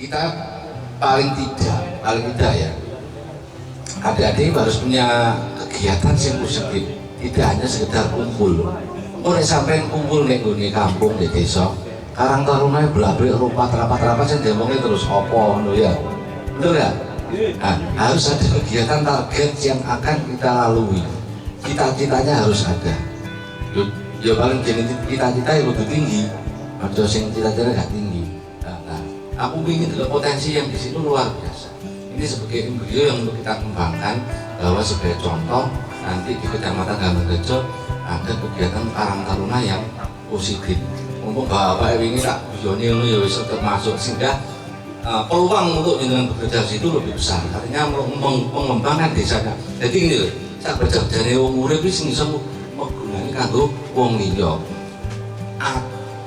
kita paling tidak ya, adik-adik harus punya kegiatan yang positif, tidak hanya sekedar kumpul. Oleh sampai kumpul nih di kampung di desa, Karang Taruna belabek rapat yang diomongin terus opo ya, betul ya? Nah, harus ada kegiatan target yang akan kita lalui, cita-citanya harus ada. Ya paling jenis cita-cita yang lebih tinggi, ada yang cita-cita nggak tinggi. Aku ingin juga potensi yang di situ luar biasa. Ini sebagai embrio yang untuk kita kembangkan, bahwa sebagai contoh nanti di Kecamatan Gambarrejo ada kegiatan Karang Taruna yang positif. Untuk bapak ini tak bujoni itu ya bisa termasuk, sehingga peluang untuk dengan bekerja di situ lebih besar. Artinya mengembangkan desanya. Jadi ini loh, saya baca dari wong urip wis iso menggunani kanggo wong liya.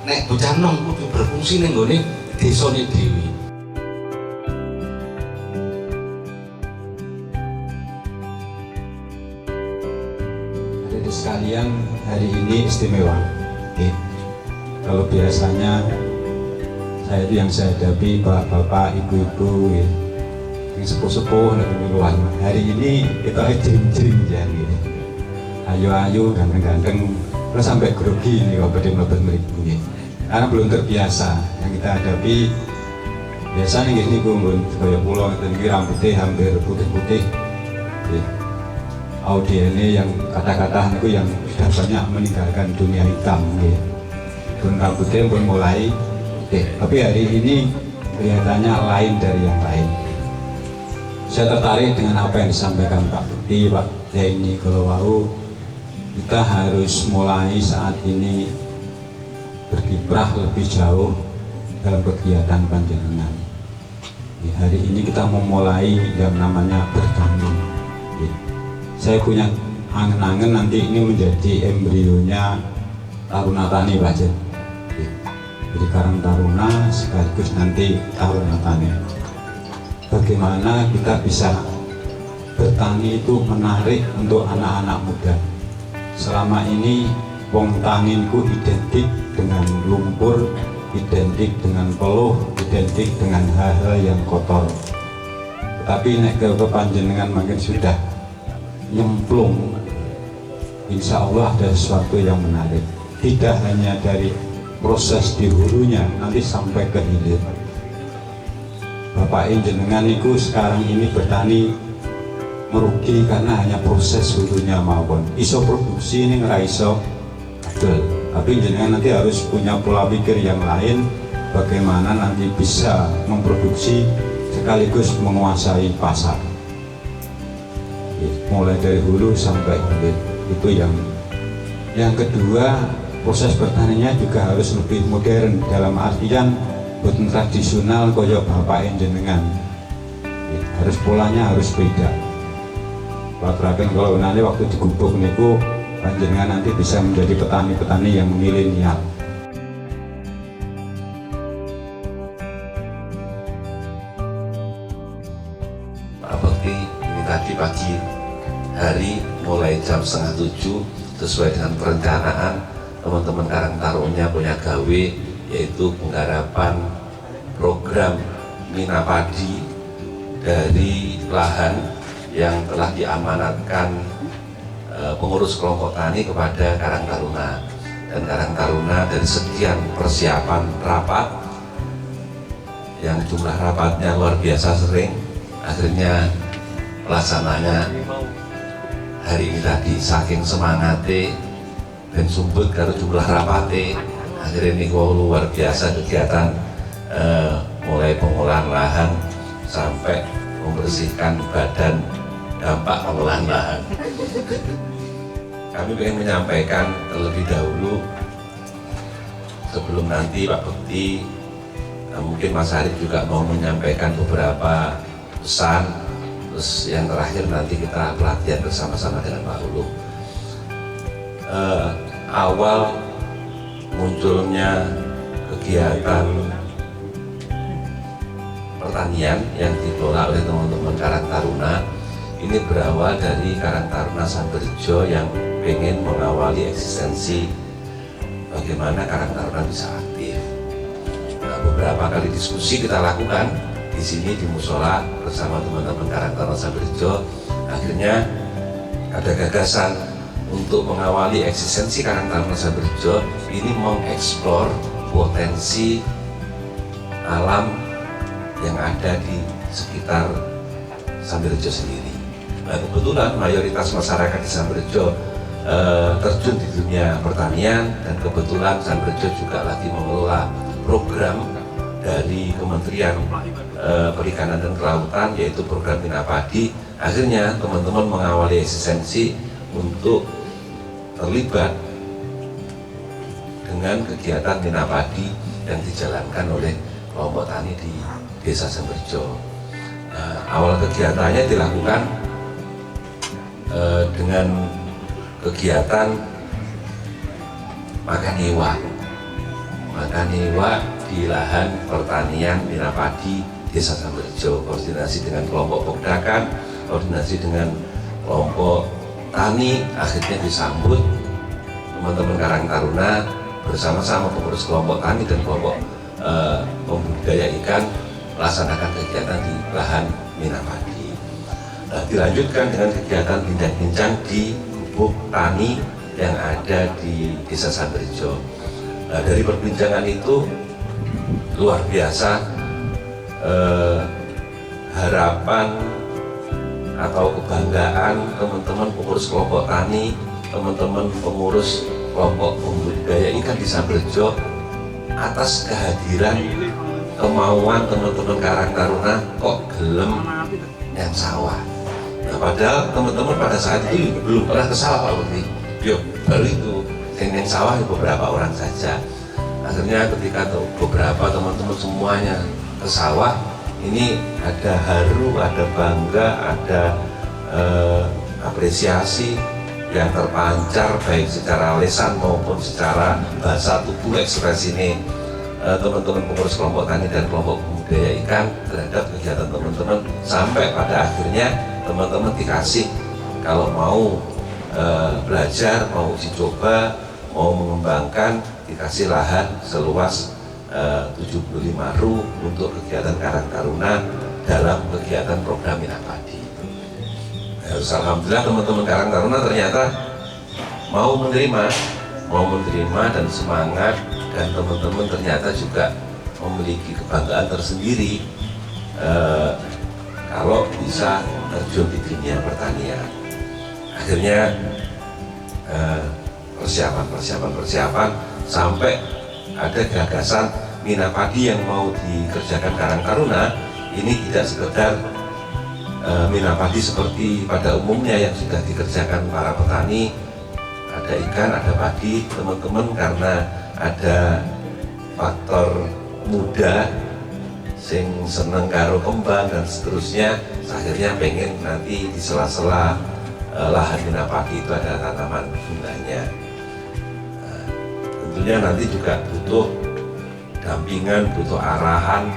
Nek bocah nom kudu berfungsi ning nggone desane dhewe. Adik sekalian, hari ini istimewa. Kalau biasanya yang saya hadapi bapak-bapak, ibu-ibu, yang sepuh-sepuh dan pemiluan. Hari ini kita jering-jering ya, ayu-ayu, ganteng-ganteng, terus sampai grogi nih kalau melebat meribu. Karena belum terbiasa yang kita hadapi. Biasanya gini gue kayak pulau ini rambutnya hampir putih-putih. Audiennya yang kata-kata itu yang sudah banyak meninggalkan dunia hitam. Pun rambutnya pun mulai. Tapi hari ini kelihatannya lain dari yang lain. Saya tertarik dengan apa yang disampaikan Pak Bukti, Pak Zaini, kalau kita harus mulai saat ini berkiprah lebih jauh dalam kegiatan panjenengan. Hari ini kita memulai yang namanya bertani. Saya punya angen-angen nanti ini menjadi embrionya Taruna Tani Pak Jen. Jadi Karang Taruna sekaligus nanti Taruna Tani. Bagaimana kita bisa bertani itu menarik untuk anak-anak muda. Selama ini wong tani itu identik dengan lumpur, identik dengan peluh, identik dengan hal-hal yang kotor. Tetapi nek ke panjenengan makin sudah nyemplung, insya Allah ada sesuatu yang menarik. Tidak hanya dari proses di hulunya, nanti sampai ke hilir. Bapak jenengan itu sekarang ini bertani merugi karena hanya proses hulunya maupun iso produksi ini nggak iso. Betul. Tapi jenengan nanti harus punya pola pikir yang lain, bagaimana nanti bisa memproduksi sekaligus menguasai pasar. Mulai dari hulu sampai hilir. Itu yang kedua, proses bertaninya juga harus lebih modern dalam artian bukan tradisional koyok bapak jenengan. Harus polanya harus beda. Pak Raken kalau nanti waktu digubuk niku panjenengan nanti bisa menjadi petani-petani yang milenial. Pak Bekti, ini tadi pagi hari mulai jam 6:30 sesuai dengan perencanaan teman-teman Karang Taruna punya gawe, yaitu penggarapan program Mina Padi dari lahan yang telah diamanatkan pengurus kelompok tani kepada Karang Taruna. Dan Karang Taruna dari sekian persiapan rapat yang jumlah rapatnya luar biasa sering, akhirnya pelaksananya hari ini tadi saking semangatnya dan sumbut karo jumlah rapatnya, akhirnya ini luar biasa kegiatan mulai pengolahan lahan sampai membersihkan badan dampak pengolahan lahan. Kami ingin menyampaikan terlebih dahulu sebelum nanti Pak Bekti, mungkin Mas Arif juga mau menyampaikan beberapa pesan. Terus yang terakhir nanti kita pelatihan bersama-sama dengan Pak Hulu. Awal munculnya kegiatan pertanian yang dikelola oleh teman-teman Karang Taruna ini berawal dari Karang Taruna Samberjo yang ingin mengawali eksistensi bagaimana Karang Taruna bisa aktif. Nah, beberapa kali diskusi kita lakukan di sini di musola bersama teman-teman Karang Taruna Sambirrejo. Akhirnya ada gagasan untuk mengawali eksistensi Karang Taruna Sambirrejo ini mengeksplor potensi alam yang ada di sekitar Sambirrejo sendiri. Nah, kebetulan mayoritas masyarakat di Sambirrejo terjun di dunia pertanian, dan kebetulan Sambirrejo juga lagi mengelola program dari Kementerian Perikanan dan Kelautan, yaitu program Bina Padi. Akhirnya teman-teman mengawali eksistensi untuk terlibat dengan kegiatan Bina Padi yang dijalankan oleh kelompok tani di Desa Sambirrejo. Awal kegiatannya dilakukan dengan kegiatan makan hewa di lahan pertanian Bina Padi Desa Sambirrejo, koordinasi dengan kelompok Pokdakan, koordinasi dengan kelompok tani. Akhirnya disambut teman-teman Karang Taruna bersama-sama pengurus kelompok tani dan kelompok pembudidaya ikan melaksanakan kegiatan di lahan Bina Padi. Nah, dilanjutkan dengan kegiatan bincang-bincang di gubuk tani yang ada di Desa Sambirrejo. Nah, dari perbincangan itu luar biasa harapan atau kebanggaan teman-teman pengurus kelompok tani, teman-teman pengurus kelompok pembudidaya ikan di Sambirrejo atas kehadiran kemauan teman-teman Karang Taruna kok gelem yang sawah. Nah, padahal teman-teman pada saat itu belum pernah ke sawah, Pak Bukti. Baru itu yang sawah beberapa orang saja. Akhirnya ketika beberapa teman-teman semuanya ke sawah, ini ada haru, ada bangga, ada apresiasi yang terpancar baik secara lisan maupun secara bahasa tubuh. Ekspresi ini teman-teman pengurus kelompok tani dan kelompok budidaya ikan terhadap kegiatan teman-teman, sampai pada akhirnya teman-teman dikasih kalau mau belajar, mau uji coba, mau mengembangkan, dikasih lahan seluas 75 ru untuk kegiatan Karang Taruna dalam kegiatan program Bina Padi. Alhamdulillah teman-teman Karang Taruna ternyata mau menerima dan semangat, dan teman-teman ternyata juga memiliki kebanggaan tersendiri kalau bisa terjun di dunia pertanian. Akhirnya persiapan sampai ada gagasan Bina Padi yang mau dikerjakan Karang Taruna. Ini tidak sekedar Bina Padi seperti pada umumnya yang sudah dikerjakan para petani, ada ikan, ada padi. Teman-teman karena ada faktor muda sing seneng karo kembang dan seterusnya, akhirnya pengen nanti di sela-sela lahan Bina Padi itu ada tanaman bunganya. Tentunya nanti juga butuh dampingan, butuh arahan,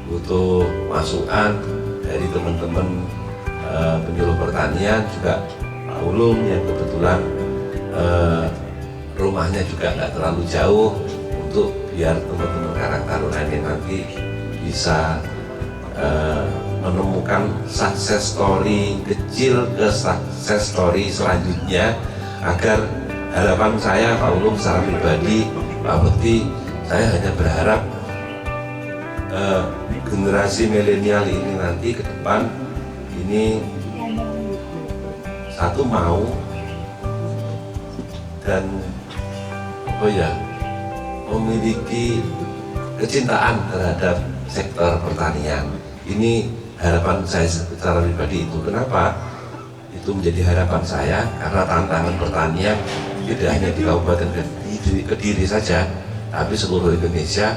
butuh masukan dari teman-teman penyuluh pertanian, juga Pak Ulum yang kebetulan rumahnya juga nggak terlalu jauh, untuk biar teman-teman Karang Taruna ini nanti bisa menemukan success story kecil ke success story selanjutnya. Agar harapan saya, Pak Ulum secara pribadi, Pak Bekti, saya hanya berharap generasi milenial ini nanti ke depan ini satu mau dan memiliki kecintaan terhadap sektor pertanian. Ini harapan saya secara pribadi itu. Kenapa? Itu menjadi harapan saya karena tantangan pertanian tidak hanya di Kabupaten Kediri saja, tapi seluruh Indonesia.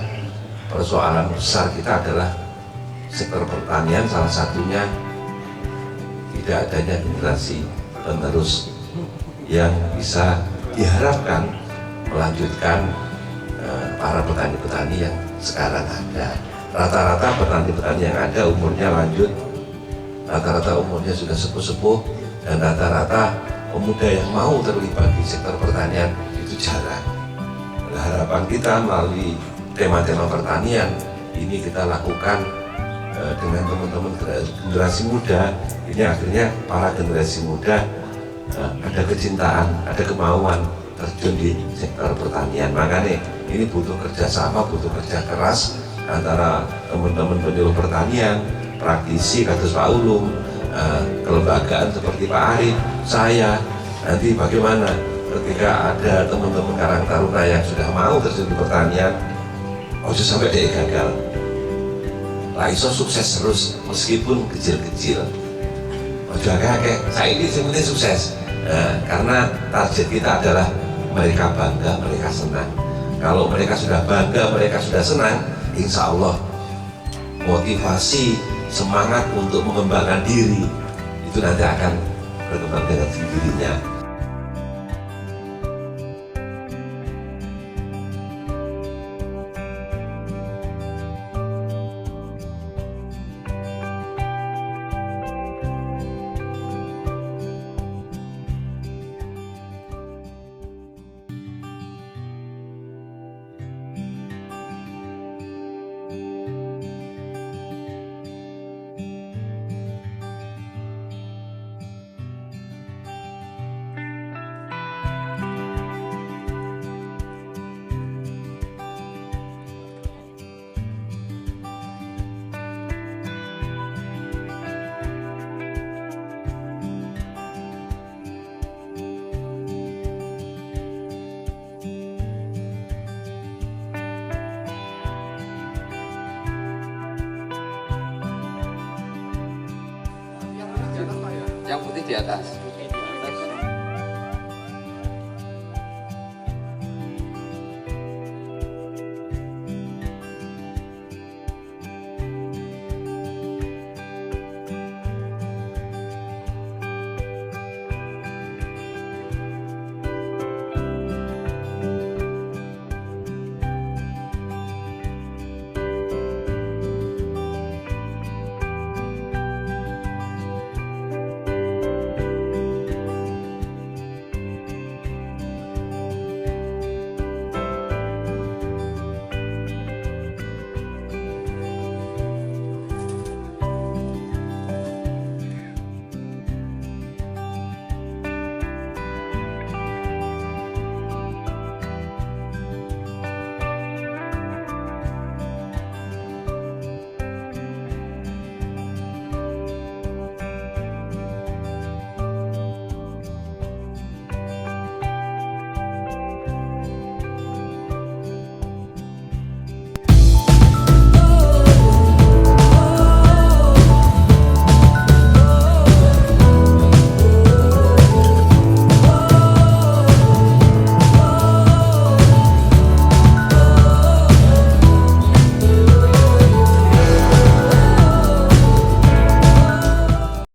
Persoalan besar kita adalah sektor pertanian, salah satunya tidak adanya generasi penerus yang bisa diharapkan melanjutkan para petani-petani yang sekarang ada. Rata-rata petani-petani yang ada umurnya lanjut, rata-rata umurnya sudah sepuh-sepuh, dan rata-rata pemuda yang mau terlibat di sektor pertanian itu jarang. Harapan kita melalui tema-tema pertanian ini kita lakukan dengan teman-teman generasi muda. Ini akhirnya para generasi muda ada kecintaan, ada kemauan terjun di sektor pertanian. Makanya ini butuh kerjasama, butuh kerja keras antara teman-teman penyuluh pertanian, praktisi, kados Pak Ulum, kelembagaan seperti Pak Arif, saya. Nanti bagaimana ketika ada teman-teman Karang Taruna yang sudah mau terjun di pertanian, ojo sampai dia gagal. Lah iso sukses terus meskipun kecil-kecil. Ojo akeh-akeh, saya ini sebenarnya sukses. Karena target kita adalah mereka bangga, mereka senang. Kalau mereka sudah bangga, mereka sudah senang, insya Allah motivasi, semangat untuk mengembangkan diri itu nanti akan berkembang dengan sendirinya. Yang putih di atas.